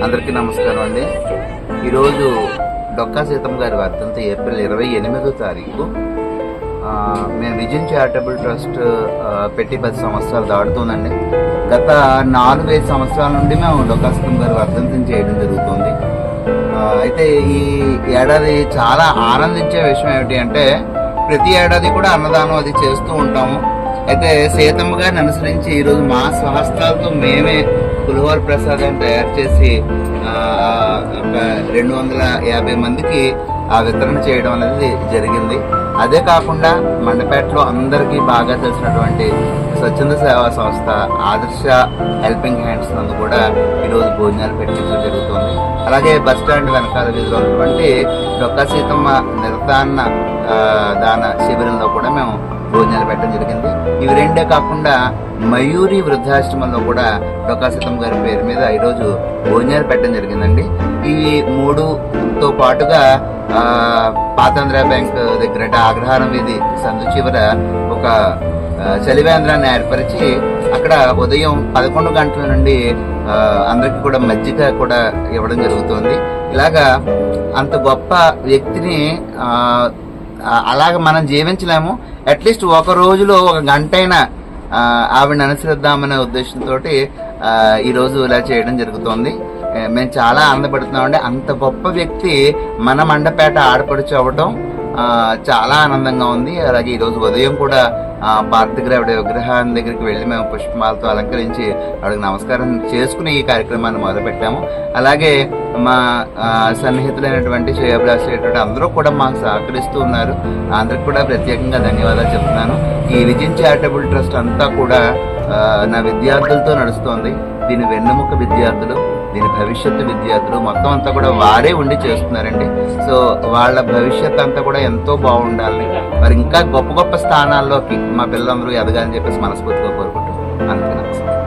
అందరికీ నమస్కారం అండి. ఈరోజు డొక్కా సీతమ్మ గారి వర్ధంతి ఏప్రిల్ 28వ తారీఖు. మేము విజన్ చారిటబుల్ ట్రస్ట్ పెట్టి 10 సంవత్సరాలు దాడుతుందండి. గత 4-5 సంవత్సరాల నుండి మేము డొక్కా సీతమ్మ గారి వర్ధంతిని చేయడం జరుగుతుంది. అయితే ఈ ఏడాది చాలా ఆనందించే విషయం ఏమిటి అంటే, ప్రతి ఏడాది కూడా అన్నదానం అది చేస్తూ ఉంటాము. అయితే సీతమ్మ గారిని అనుసరించి ఈరోజు మా స్వహస్తాలతో మేమే పులిహోర ప్రసాదం తయారు చేసి 250 మందికి వితరణ చేయడం అనేది జరిగింది. అదే కాకుండా మండపేటలో అందరికీ బాగా తెలిసినటువంటి స్వచ్ఛంద సేవా సంస్థ ఆదర్శ హెల్పింగ్ హ్యాండ్స్ నందు కూడా ఈరోజు భోజనాలు పెట్టించడం జరుగుతుంది. అలాగే బస్ స్టాండ్ వెనకాల వీధిలో ఉన్నటువంటి డొక్కా సీతమ్మ నిరతాన్న దాన శిబిరంలో కూడా మేము భోజనాలు పెట్టడం జరిగింది. ఇవి రెండే కాకుండా మయూరి వృద్ధాశ్రమంలో కూడా డొక్కా సీతమ్మ గారి పేరు మీద ఈరోజు భోజనాలు పెట్టడం జరిగిందండి. ఈ 3తో పాటుగా పాతాంధ్ర బ్యాంక్ దగ్గర అగ్రహారం వీధి సందు చివర ఒక చలివేంద్రాన్ని ఏర్పరిచి అక్కడ ఉదయం 11 గంటల నుండి అందరికి కూడా మజ్జిగ కూడా ఇవ్వడం జరుగుతుంది. ఇలాగా అంత గొప్ప వ్యక్తిని అలాగ మనం జీవించలేము. అట్లీస్ట్ ఒక రోజులో 1 గంటైనా ఆవిడని అనుసరిద్దామనే ఉద్దేశంతో ఈరోజు ఇలా చేయడం జరుగుతోంది. మేము చాలా ఆనందపడుతున్నామండి. అంత గొప్ప వ్యక్తి మన మండపేట ఆడపడుచు అవ్వడం చాలా ఆనందంగా ఉంది. అలాగే ఈరోజు ఉదయం కూడా పార్క్ దగ్గర ఆవిడ విగ్రహాన్ని దగ్గరికి వెళ్ళి మేము పుష్పమాలతో అలంకరించి ఆవిడకి నమస్కారం చేసుకుని ఈ కార్యక్రమాన్ని మొదలుపెట్టాము. అలాగే మా సన్నిహితులైనటువంటి శ్రేయాభిలాషులైనటువంటి అందరూ కూడా మాకు సహకరిస్తూ ఉన్నారు. అందరికి కూడా ప్రత్యేకంగా ధన్యవాదాలు చెప్తున్నాను. ఈ విజన్ చారిటబుల్ ట్రస్ట్ అంతా కూడా నా విద్యార్థులతో నడుస్తోంది. దీని వెన్నెముక విద్యార్థులు, దీని భవిష్యత్తు విద్యార్థులు మొత్తం అంతా కూడా వారే ఉండి చేస్తున్నారండి. సో వాళ్ళ భవిష్యత్ అంతా కూడా ఎంతో బాగుండాలి, మరి ఇంకా గొప్ప గొప్ప స్థానాల్లోకి మా పిల్లలందరూ ఎదగాలని చెప్పేసి మనస్ఫూర్తిగా కోరుకుంటున్నాను. అందుకే నమస్కారం.